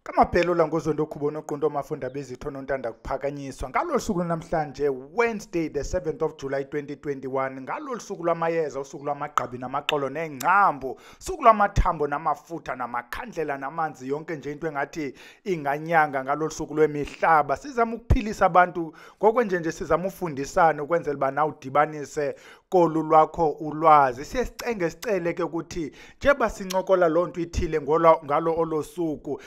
Kamaphelo la ngozondo khubona oqondo mafunda bezithono ntanda kuphakanyiswa ngalolu suku namhlanje Wednesday the 7th of July 2021 ngalolu suku lwamayeza usuku lwamagqabi namaxolo nengcambu usuku lwamathambo namafutha namakhandlela namanzi yonke nje into engathi inganyanga ngalolu suku lwemihlaba sizama ukuphilisa abantu ngokwenje sizama ufundisana ukwenzela ba nawu dibanise kolu lwakho ulwazi siyesicenge sicele ke ukuthi njeba sincokola lonto ithile ngalo olosuku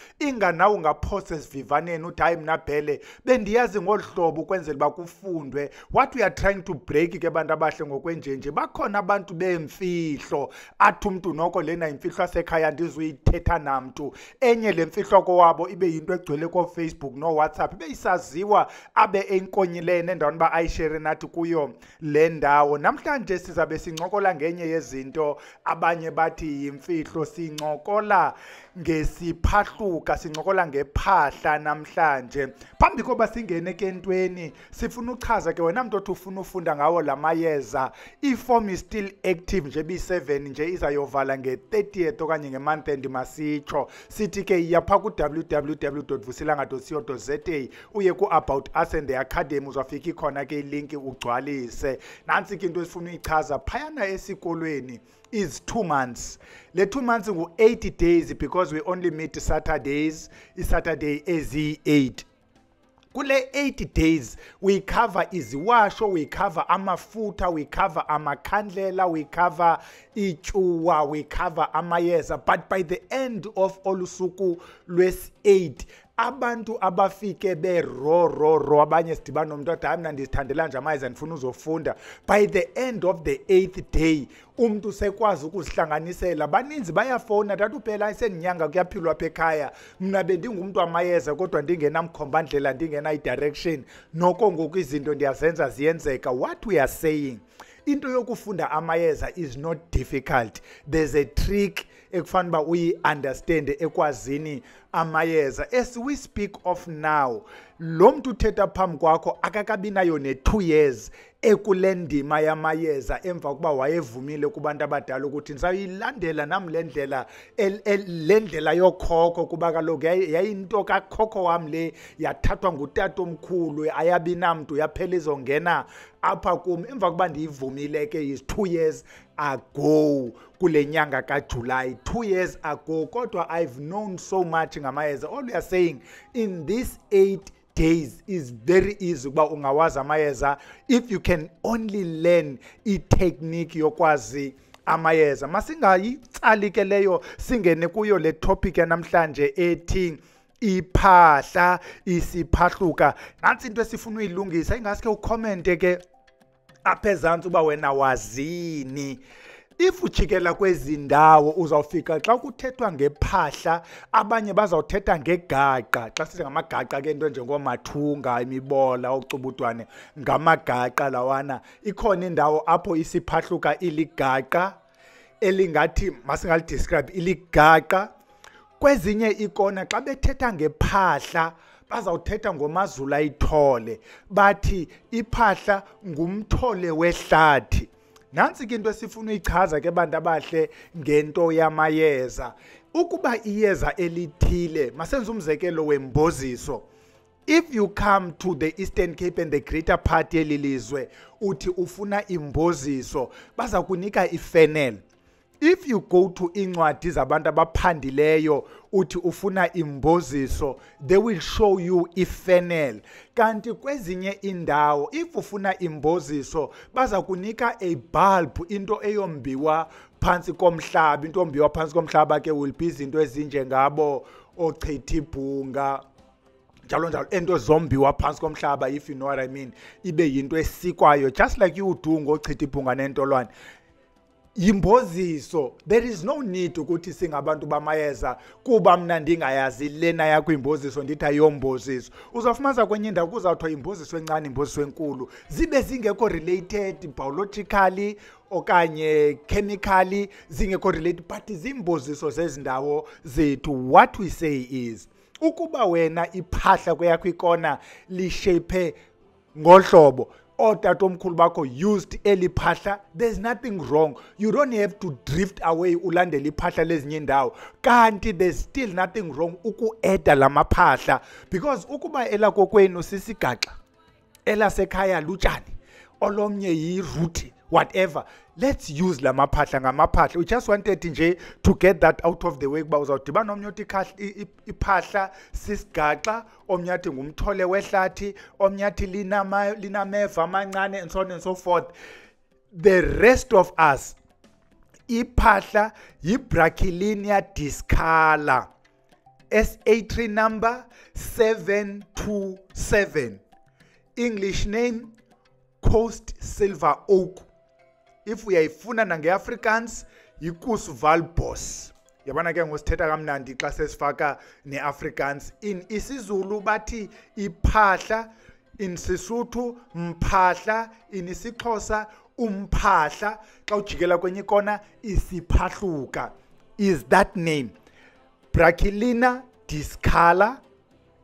nawe ungaphose sivivaneni uthi hayi mina phele bendiyazi ngolhlobo ukwenzela bakufundwe what we are trying to break ke abantu abahle ngokwenjenje bakhona abantu bemfihlo athi umuntu noko lena imfihlo asekhaya ndizuyithetha namntu enye lemfihlo kwabo ibe yinto egcwele ko Facebook no WhatsApp ibe isaziwa abe enkonyilene endaweni ba ayishare nathi kuyo le ndawo namhlanje sizabe sincokola ngenye yezinto abanye bathi imfihlo sincokola ngesiphahluka sincokola ngephahla namhlanje phambi koba singene kentweni sifuna uchaza ke wena muntu othi ufuna ufunda ngawo lamayeza iform is still active nje bi7 nje izayovala nge30th okanye ngemonth end masitsho sithi ke yapha ku www.vusilanga.co.za uye ku about us and the academy uzafika ikhona ke ilink ugcwalise nansi ke into esifuna uyichaza phayana esikolweni is 2 months. Le 2 months ngu 80 days because we only meet Saturdays. Saturday is 8. Kule 80 days we cover iziwasho, we cover amafuta, we cover amakhandlela, we cover ichuwa, we cover amayeza. But by the end of olusuku lwesi 8 abantu abafike be ro abanye sidibana nomuntu athi hayi mina ndizithandela nje amayeza ndifuna uzofunda by the end of the 8th day umuntu sekwazi ukuzihlanganisela baninzi bayafona thathu phela iseninyanga kuyaphilwa apha ekhaya mina bendingumuntu amayeza kodwa ndingenamkhombandlela ndingena direction noko ngoku izinto ndiyazenza ziyenzeka what we are saying into yokufunda amayeza is not difficult there's a trick ekufanele ba uyi understand ekwazini amayeza as we speak of now lo muntu uthetha phambi kwakho akakabi nayo ne2 years ekulendima yamayeza emva kuba wayevumile kubantu abadala ukuthi ndizayilandela nami lendlela yokhokho kuba kaloku yayinto kakhokho wami le yathathwa ngutata omkhulu ayabi namntu yaphela izongena apha kum emva kuba ndiyivumile ke is 2 years ago kule nyanga kaJuly 2 years ago kodwa I've known so much ngamayeza all we are saying in this 8 days is very easy kuba ungawazi amayeza if you can only learn i-technique yokwazi amayeza masingayitsali ke leyo singene kuyo le topic yanamhlanje ethi iphahla isiphahluka nansi into esifuna uyilungisa ingaske ucommente ke apha ezantsi uba wena wazini if ujikela kwezi ndawo uzawufika xa kuthethwa ngephahla abanye bazawuthetha ngegaqa xa sithi ngamagaqa ke into njengomathunga imibola ucubudwane ngamagaqa lawana ikhona indawo apho isiphahluka iligaqa elingathi masingalidescribe iligaqa kwezinye ikona xa bethetha ngephahla bazawuthetha ngomazulu ayithole bathi iphahla ngumthole wehlathi nansi ke into esifuna uyichaza ke bantu abahle ngento yamayeza ukuba iyeza elithile masenze umzekelo wemboziso if you come to the Eastern Cape and the greater part yelilizwe uthi ufuna imboziso baza kunika ifenel if you go to incwadi zabantu abaphandileyo uthi ufuna imboziso they will show you ifenel kanti kwezinye indawo if ufuna imboziso baza kunika a bulb into eyombiwa phansi komhlaba into ombiwa phansi komhlaba ke will be izinto ezinje ngabo ochithibhunga njalo ento zombiwa phansi komhlaba if you know what I mean ibe yinto esikwayo just like you do ngochithibhunga nentolwane imboziso there is no need ukuthi singabantu bamayeza kuba mina ndingayazi lena yakho imboziso ndithi ayomboziso uzawufumanisa kwenye indawo kuzawuthiwa imboziso encane imboziso enkulu zibe zingekho related biologically okanye chemically zingekho related but zimboziso zezindawo zethu what we say is ukuba wena iphahla kweyakho ikona lishape ngohlobo ootatomkhulu bakho used eli phahla, there's nothing wrong. You don't have to drift away ulandela iphahla lezinye indawo. Kanti there's still nothing wrong ukueda lamaphahla, because ukuba elakokwenu sisigaxa, elasekhaya lutshani, olomnye yiruti, whatever, let's use lamaphahla ngamaphahla. We just wanted nje to get that out of the way kuba uzawudibana omnye uthi iphahla sisigaxa, omnye athi ngumthole wehlathi, omnye athi linameva amancane, and so on and so forth. The rest of us, iphahla yiBrachylinia discala, SA3 number 727, English name Coast Silver Oak. If we ayifuna nange-Afrikaans, yikus valbos. Yabona ke ngosithetha kamnandi xa sesifaka ne-Afrikaans. In isiZulu bathi iphahla, in Sesotho mphahla, in isiXhosa umphahla, xa ujikela kwenye ikona isiphahluka. Is that name Brachylinia discala,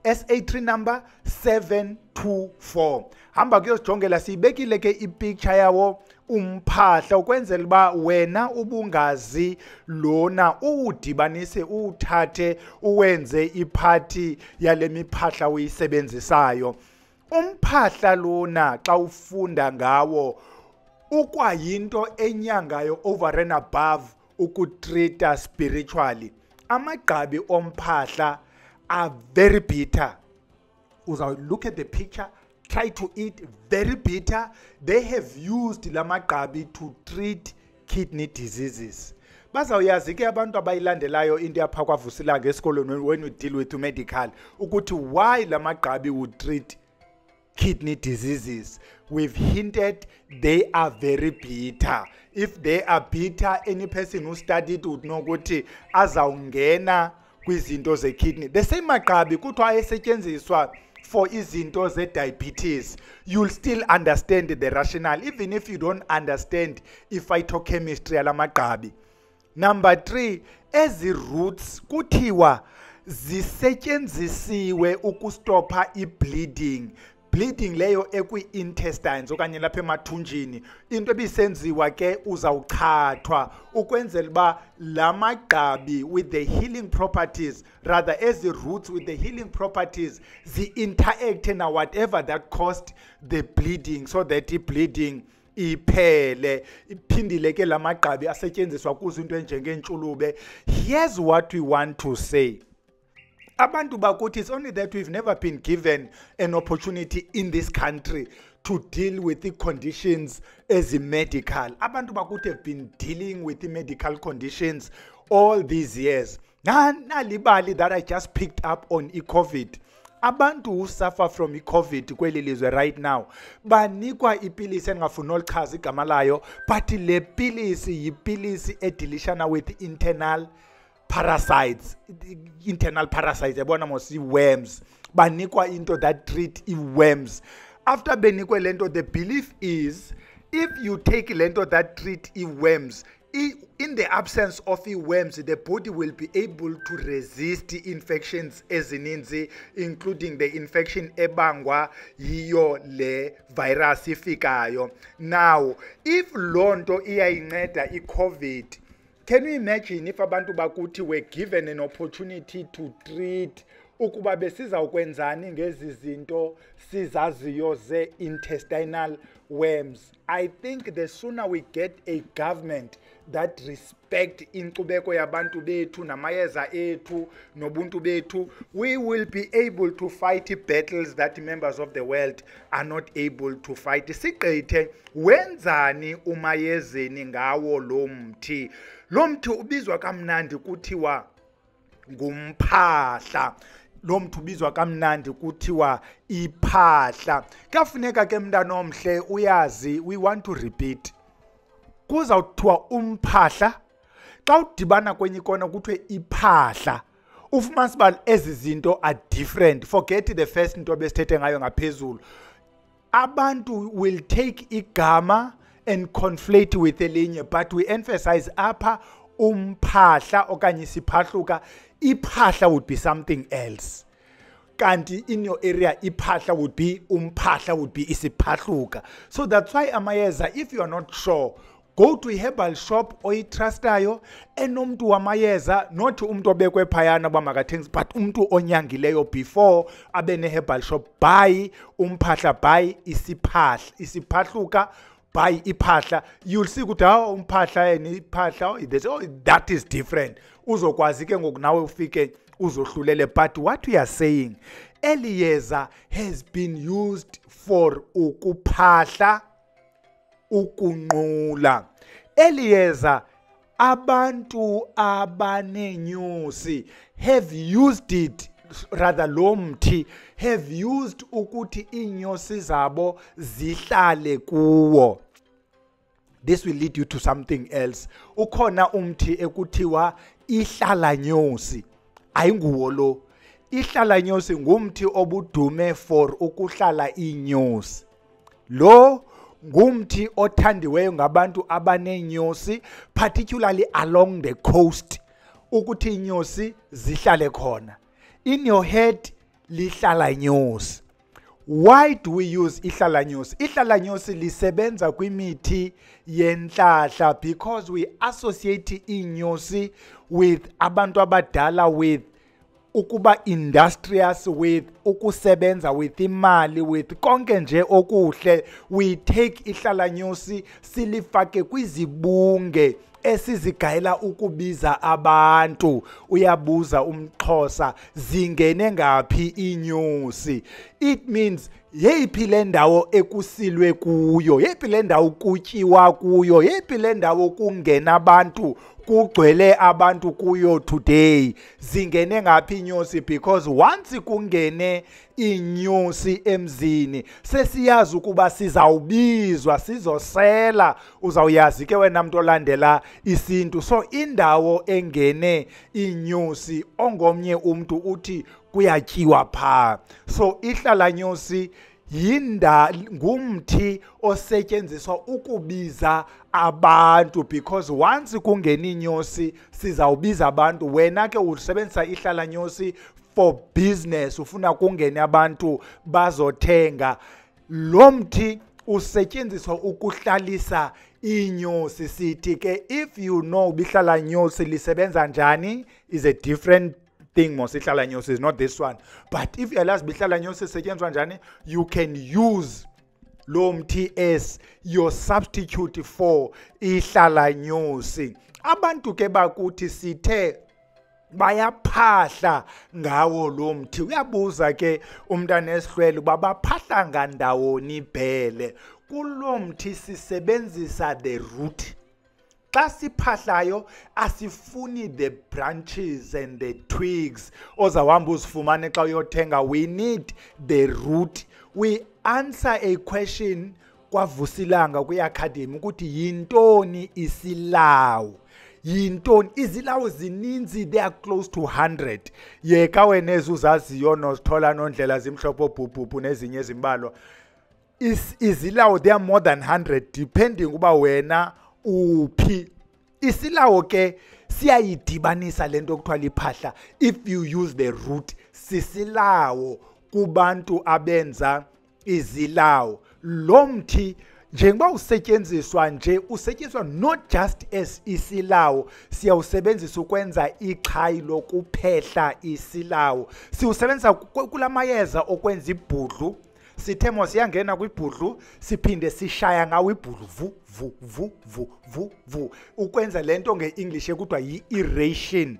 SA3 number 724. Hamba kuyosijongela, siyibekile ke ipicture yawo umphahla ukwenzela uba wena ubungazi lona udibanise, uthathe uwenze iphathi yale miphahla uyisebenzisayo. Umphahla lona xa ufunda ngawo ukwayinto enyangayo over and above ukutreata spiritually. Amagqabi omphahla are very bitter. Look at the picture, try to eat, very bitter. They have used lamagqabi to treat kidney diseases. Bazawuyazi ke abantu abayilandelayo into yapha kwaVusilanga esikolweni when we deal with medical ukuthi why lamagqabi would treat kidney diseases. We've hinted they are very bitter. If they are bitter, any person who studied would know ukuthi azawungena kwizinto ze-kidney. The same magqabi kuthiwa ayesetyenziswa for izinto ze-diabetes. You'll still understand the rationale, even if you don't understand i-phytochemistry yala magqabi. Number 3, ezi roots kuthiwa zisetyenzisiwe ukustopha i-bleeding. Bleeding leyo ekwi-intestines okanye lapha emathunjini. Into ebisenziwa ke uzawuchathwa ukwenzela uba la magqabi with the healing properties, rather as the roots with the healing properties, zi-interact na whatever that caused the bleeding, so that i-bleeding iphele. Iphindile ke la magqabi asetyenziswa kuzo into enjengeentshulube. Here's what we want to say. Abantu bakuthi, it's only that we've never been given an opportunity in this country to deal with the conditions as a medical. Abantu bakuthi have been dealing with the medical conditions all these years. Nalibali that I just picked up on COVID. Abantu who suffer from COVID kweli lizwe right now banikwa ipilisi engafuna olichaza igama layo, but le pilisi yipilisi edilishana with internal parasites, yabona mos worms. Banikwa into that treat worms. After benikwe lento, the belief is if you take lento that treat worms, in the absence of worms, the body will be able to resist infections ezininzi, including the infection ebangwa yiyo le virus ifikayo. Now, if lonto iyayinceda i-COVID, can you imagine if abantu bakuthi were given an opportunity to treat ukuba besiza ukwenzani ngezi zinto sizaziyo ze-intestinal worms? I think the sooner we get a government that respect inkcubeko yabantu bethu namayeza ethu nobuntu bethu, we will be able to fight battles that members of the world are not able to fight. Sigqithe wenzani umayezeni ngawo lo mthi. Lo mthi ubizwa kamnandi kuthiwa ngumphahla. Lo mthi ubizwa kamnandi kuthiwa iphahla. Kuyafuneka ke mntana omhle uyazi, we want to repeat. Kuzawuthiwa umphahla, xa udibana kwenye ikona kuthiwe iphahla. Ufumanisa uba ezi zinto are different. Forget the first into besithethe ngayo ngaphezulu. Abantu will take igama and conflate with elinye, but we emphasize apha umphahla okanye isiphahluka. Iphahla would be something else. kanti in your area iphahla would be umphahla would be isiphahluka. So that's why amayeza, if you are not sure, go to a herbal shop oyitrustayo enomntu wamayeza, not umntu obekwe phayana uba makathengise, but umntu onyangileyo before abe ne-herbal shop. Buy umphahla, buy isiphahluka, buy iphahla. You'll see ukuthi umphahla and iphahla, they say, oh, that is different. Uzokwazi ke ngoku nawe ufike uzohlulele. But what we are saying, eliyeza has been used for ukuphahla, ukunqula. Eliyeza abantu abanenyusi have used it, rather lo mthi have used ukuthi inyosi zabo zihlale kuwo. This will lead you to something else. Ukhona umthi ekuthiwa ihlalanyosi. Ayinguwo lo. Ihlalanyosi ngumthi obudume for ukuhlala inyosi. Lo ngumthi othandiweyo ngabantu abanenyosi, particularly along the coast, ukuthi inyosi zihlale khona. In your head, lihlalanyosi. Why do we use ihlalanyosi? Ihlalanyosi lisebenza kwimithi yenhlahla because we associate inyosi with abantu abadala, with ukuba industrious, with ukusebenza, with imali, with konke nje okuhle. We take ihlalanyosi silifake kwizibunge esizigayela ukubiza abantu. Uyabuza umXhosa, zingene ngaphi inyosi? It means yeyiphi le ndawo ekusilwe kuyo, yeyiphi le ndawo kutyiwa kuyo, yeyiphi le ndawo kungena abantu, kugcwele abantu kuyo today. Zingene ngaphi inyosi? Because once kungene inyosi emzini, sesiyazi ukuba sizawubizwa, sizosela. Uzawuyazi ke wena muntu olandela isintu. So indawo engene inyosi ongomnye umuntu uthi kuyatyiwa pha. So ihlalanyosi ngumthi osetshenziswa ukubiza abantu, because once kungena inyosi sizawubiza abantu. Wena ke usebenzisa ihlalanyosi for business, ufuna kungene abantu bazothenga. Lo mthi usetshenziswa ukuhlalisa inyosi. Sithi ke if you know ihlalanyosi lisebenza njani is a different thing. Ihlalanyosi is not this one. But if you realize ihlalanyosi isetshenziswa njani, you can use lo mthi as your substitute for ihlalanyosi. Abantu ke bakuthi sithe bayaphahla ngawo lo mthi. Uyabuza ke umntana esihlwele uba baphahla ngandawoni ibhele. Kulo mthi sisebenzisa the root. Xa siphahlayo asifuni the branches and the twigs ozawuhamba uzifumane xa uyothenga. We need the root. We answer a question kwaVusilanga kwi-academy ukuthi yintoni isilawu. Yintoni izilawu zininzi, they are close to 100. Yeka wena ezuzaziyo nozithola nondlela zimhlophe bhubhubhu nezinye ezimbalwa. Izilawu they are more than 100 depending uba wena uphi. Isilawo ke siyayidibanisa lento okuthiwa liphahla. If you use the root, sisilawo kubantu abenza izilawo. Lo mthi njengoba usetyenziswa nje, usetyenziswa not just as isilawo, siyawusebenzisa ukwenza iqhayi lokuphehla isilawo. Siwusebenzisa kulamayeza okwenza ibhudlu. Sithemo siyangena kwibhudlu, siphinde sishaya ngawo ibhudlu vu vu vu vu vu vu. Ukwenza lento nge-English ekuthiwa yi-aeration,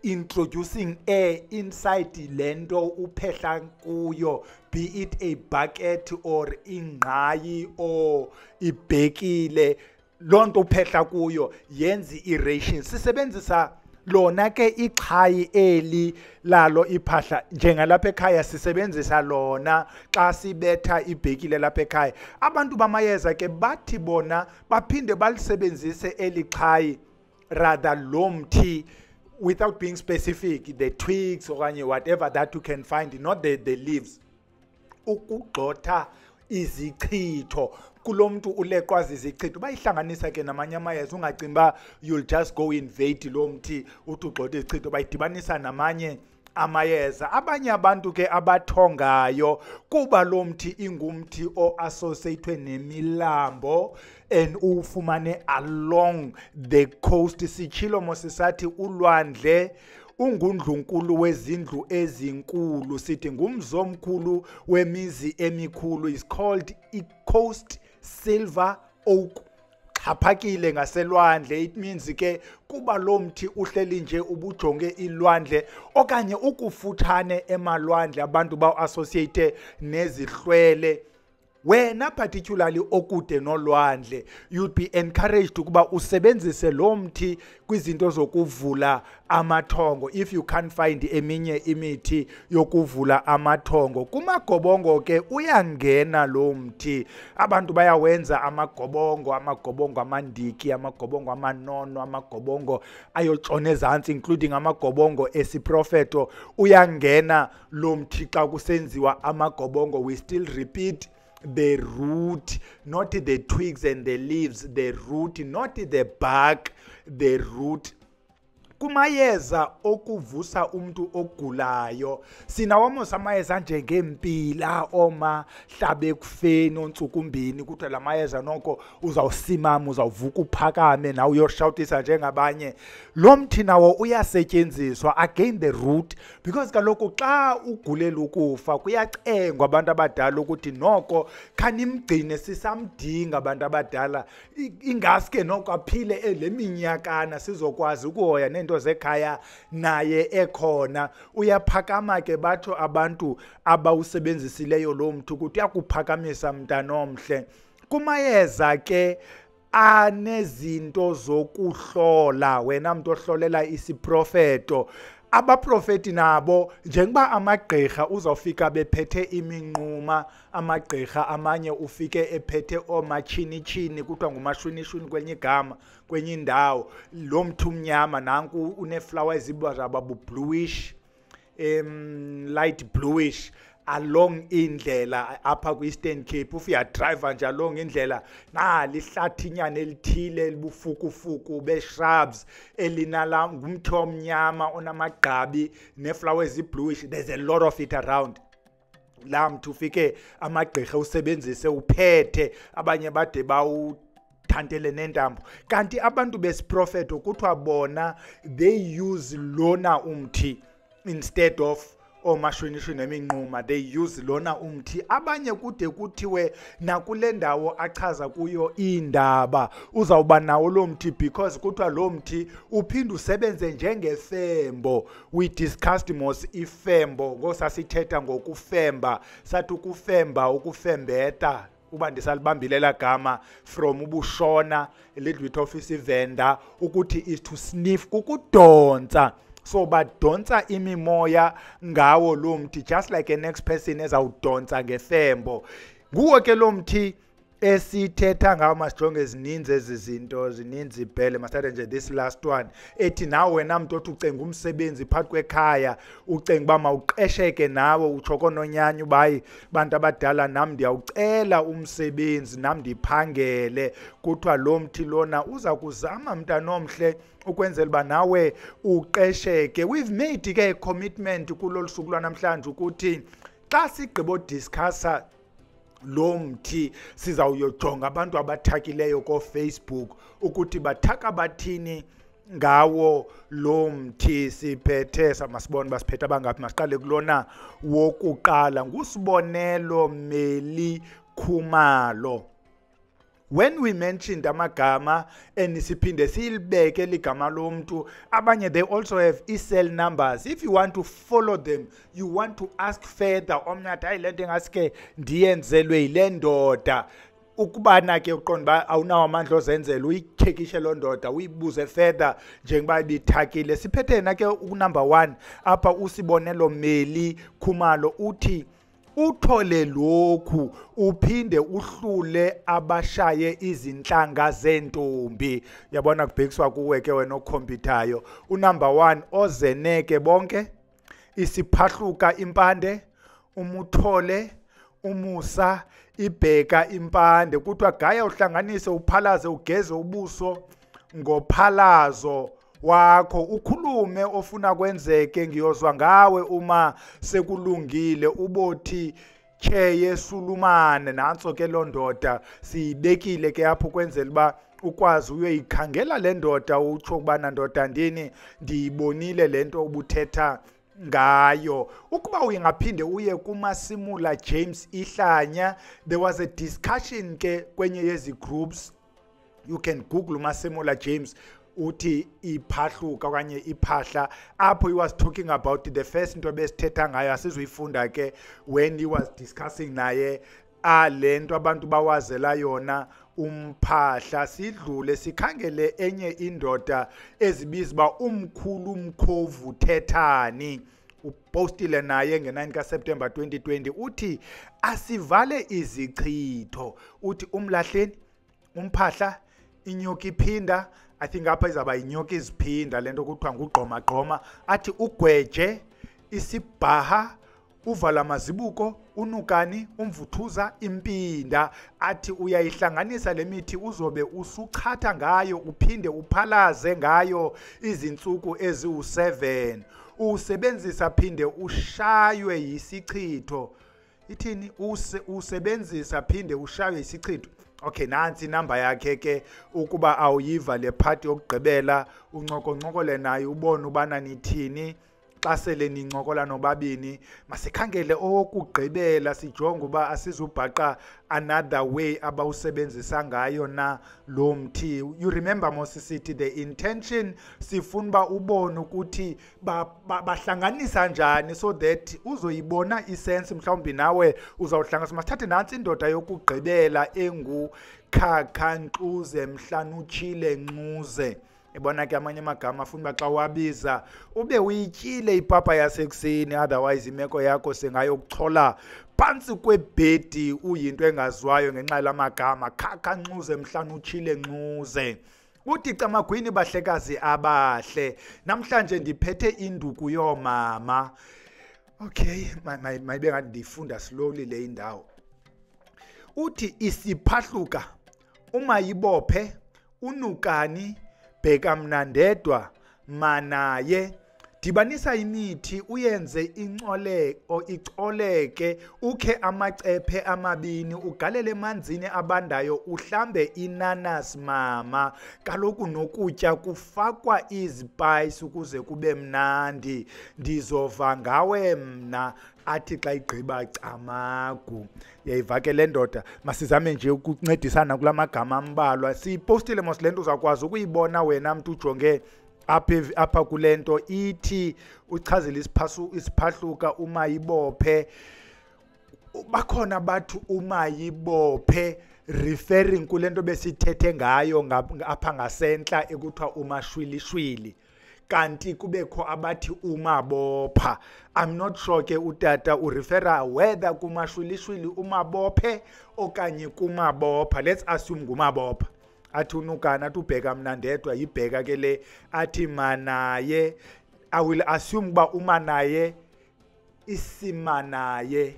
introducing air inside lento uphehla kuyo, be it a bucket or ingqayi or ibhekile. Lonto uphehla kuyo yenza i-aeration. Sisebenzisa lona ke iqhayi eli lalo iphahla njengalapha ekhaya sisebenzisa lona xa sibetha ibhekile lapha ekhaya. Abantu bamayeza ke bathi bona baphinde balisebenzise eli qhayi rather lo mthi, without being specific, the twigs okanye whatever that you can find, not the leaves, ukugxotha izichitho. Kulomuntu uleqwazi izichitho bayihlanganisa ke namanye amayeza. Ungacimba you'll just go invade lo mthi uthi ugxotha izichitho. Bayidibanisa namanye amayeza. Abanye abantu ke abathongayo kuba lo mthi ingumthi o-associated nemilambo and ufumane along the coast. Sitshilo mosisathi ulwandle ungundlunkulu wezindlu ezinkulu, sithi ngumzomkhulu wemizi emikhulu, is called i-coast silver oak. Xhaphakile ngaselwandle, it means ke kuba lo mthi uhleli nje ubujonge ilwandle okanye ukufutshane emalwandle, abantu baw-associate nezihlwele. Wena particularly okude nolwandle, you'd be encouraged ukuba usebenzise lo mthi kwizinto zokuvula amathongo if you can't find eminye imithi yokuvula amathongo. Kumagobongo ke uyangena lo mthi. Abantu bayawenza amagobongo amandiki, amagobongo amanono, amagobongo ayotshona ezantsi, including amagobongo esiprofeto. Uyangena lo mthi xa kusenziwa amagobongo. We still repeat, the root, not the twigs and the leaves, the root, not the bark, the root. Kumayeza okuvusa umuntu ogulayo, sinawamos amayeza njengempila, omahlabe ekufeni, ontsukumbini, kuthiwa la mayeza noko uzawusimama, uzawuvuka uphakame nawe uyoshawutisa njengabanye. Lo mthi nawo uyasetyenziswa, again the root, because kaloku xa ugulela ukufa kuyacengwa abantu abadala ukuthi noko khanimgcine sisamdinga abantu abadala, ingaske noko aphile le minyakana sizokwazi ukuhoya nento zekhaya naye ekhona. Uyaphakama ke batsho abantu abawusebenzisileyo lo mthi ukuthi uyakuphakamisa mntanomhle. Kumayeza ke anezinto zokuhlola, wena mntu ohlolela isiprofeto. Abaprofeti nabo njengoba amagqirha uzawufika bephethe iminquma, amagqirha amanye ufike ephethe omachini-chini, kuthiwa ngumashwini-shwini kwenye igama, kwenye indawo. Lo mthi umnyama nanku uneflower ezibazaba bluish, light bluish, along indlela apha ku-Eastern Cape. Ufuyadrive nje along indlela, lihlathinyana elithile elibufukufuku be-shrubs elinala ngumthi omnyama onamagqabi ne-flowers ezibluish. There's a lot of it around. La mthi ufike amagqirha usebenzise uphethe, abanye bade bawuthantele nentambo. Kanti abantu besiprofeto kuthiwa bona they use lona umthi instead of omashwini-shwini neminquma, they use lona umthi. Abanye kude kuthiwe nakule ndawo achaza kuyo indaba uzawuba nawo lo mthi, because kuthiwa lo mthi uphinde usebenze njengefembo. We discussed mos ifembo ngosasithetha ngokufemba, sathi ukufemba, ukufembeta, uba ndisalibambilela gama from ubushona, a little bit of isivenda, ukuthi is to sniff, ukudonsa. So badonsa imimoya ngawo lo mthi, just like a next person ezawudonsa ngefembo. Nguwo ke lo mthi esithetha ngawo, masijonge zininzi ezi zinto, zininzi ibhele. Masithathe nje this last one ethi nawe wena mntu othi ucenga umsebenzi phakathi kwekhaya, ucenga uba mawuqesheke nawe, utsho kononyanya ubayi bantu abadala nam ndiyawucela umsebenzi, nam ndiphangele. Kuthiwa lo mthi lona uza kuzama mntanomhle ukwenzela uba nawe uqesheke. We've made ke commitment kulolu suku lwanamhlanje ukuthi xa sigqibo discussa lo mthi sizawuyojonga abantu abathakileyo ko-Facebook ukuthi bathaka bathini ngawo lo mthi. Siphethe masibone basiphethe abangaphi. Masiqale kulona wokuqala, ngusibonelo Meli Khumalo. When we mentioned amagama siphinde silibeke ligama lomntu, abanye they also have e-cell numbers. If you want to follow them, you want to ask further, omnye athi hayi le nto ingaske ndiyenzelwe yile ndoda, ukubana ke uqonda uba awunawo amandla ozenzela, uyikhekishe loo ndoda, uyibuze further njengoba ibithakile. Siphethe na ke unumber 1 apha, usibonelo Meli Khumalo uthi uthole lokhu uphinde uhlule abashaye izinhlanga zentombi. Yabona kubhekiswa kuwe ke wena okhompyuthayo. Unumber 1 ozeneke bonke, isiphahluka impande, umuthole, umusa, ibheka impande. Kuthiwa gaya uhlanganise uphalaze ugeze ubuso ngophalazo wakho ukhulume ofuna kwenzeke ngiyozwa ngawe uma sekulungile ubothi Cheye Sulumane nanso ke londoda siyibekile ke apho kwenzela ba ukwazi uyoyikhangela le ndoda utsho kubana ndoda ndini ndiyibonile lento ubuthetha ngayo. Ukuba uyingaphinde uye kuMasimula James Ihlanya, there was a discussion ke kwenye yezi groups, you can google Masimula James uthi iphahluka okanye iphahla, apho he was talking about the first into besithetha ngayo asizuyifunda ke when he was discussing naye lento abantu bawazela yona umphahla. Sidlule sikhangele enye indoda ezibiza ba umkhulu umkhovu Thethani, upostile naye nge-9 kaSeptember 2020 uthi asivale izichitho, uthi umlahleni umphahla inyoka iphinda, I think apha izaba inyoka iziphinda lento kuthiwa ngugqoma gqoma, athi ugweje isibhaha uvala mazibuko unukani umvuthuza impinda, athi uyayihlanganisa lemithi uzobe usuchatha ngayo uphinde uphalaze ngayo izinsuku eziwu7, usebenzisa phinde ushaywe yisichitho. Ithini usebenzisa phinde ushaywe yisichitho? Okay, nansi inamba yakhe ke ukuba awuyiva le part yokugqibela uncokoncokole naye ubone ubana nithini xa sele nincokola nobabini. Masikhangele okugqibela sijonge uba asizubhaqa another way abawusebenzisa ngayo na lo mthi. You remember Mosisithi the intention sifuna uba ubone ukuthi bahlanganisa njani so that uzoyibona isense mhlawumbi nawe uzawuhlanganisa. Masithathe nansi indoda yokugqibela enguKhakhanxuze Mhlanutshile Nxuze. Ibona ke amanye amagama afuna uba xa wabiza ube uyityile ipapa yasekuseni, otherwise imeko yakho sengayokuchola phantsi kwebhedi uyinto engaziwayo ngenxa lamagama Khakhanxuze Mhlanutshile Nxuze. Uthi camagwini bahlekazi abahle, namhlanje ndiphethe induku yoomama. Okay, mayibe ngathi ndifunda slowly le indawo. Uthi isiphahluka umayibophe unukani bheka mna ndedwa manaye, dibanisa imithi uyenze icoleke, ukhe amacephe amabini ugalele emanzini abandayo uhlambe inanas mama, kaloku nokutya kufakwa izipayisi ukuze kube mnandi, ndizova ngawe mna athi xa igqiba Camagu. Yayiva ke le ndoda, masizame nje ukuncedisana kula magama ambalwa. Siyipostile mos le nto uzakwazi ukuyibona wena mntu ujonge apha kule nto. Ithi uchazile isiphahluka umayibophe, bakhona bathi umayibophe referring kule nto besithethe ngayo apha ngasentla ekuthiwa umashwilishwili, kanti kubekho abathi umabopha. I'm not sure ke utata urefera whether kumashwilishwili umabophe okanye kumabopha. Let's assume ngumabopha. Athi unukana athi ubheka mna ndedwa yibheka ke le, athi manaye. I will assume uba umanaye isimanaye.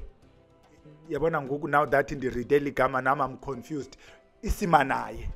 Yabona ngoku now that ndiride ligama nami I'm confused. Isimanaye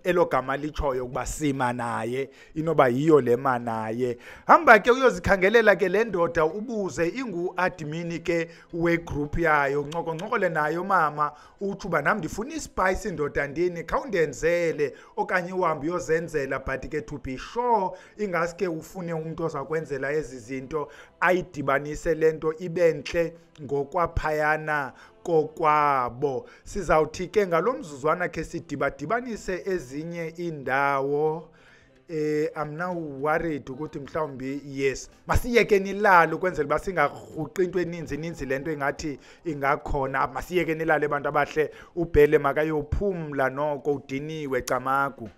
elo gama litshoyo ukuba sima naye, inoba yiyo le manaye. Hamba ke uyozikhangelela ke le ndoda ubuze, ingu-admin ke wegroup yayo, ncokoncokole nayo mama uthi uba nami ndifuna ispice indoda ndini khawundenzele okanye uhambe uyozenzela, but ke to be sure ingaske ufune umuntu ozakwenzela ezi zinto ayidibanise le nto ibe ntle ngokwaphayana kokwabo. Sizawuthi ke ngalo mzuzwana ke sidibadibanise ezinye indawo. I'm now worried ukuthi mhlawumbi yes masiyeke nilalo ukwenzela uba singarhuqi into eninzi lento engathi ingakhona. Masiyeke nilale abantu abahle, ubhele makayophumla noko udiniwe Camagu.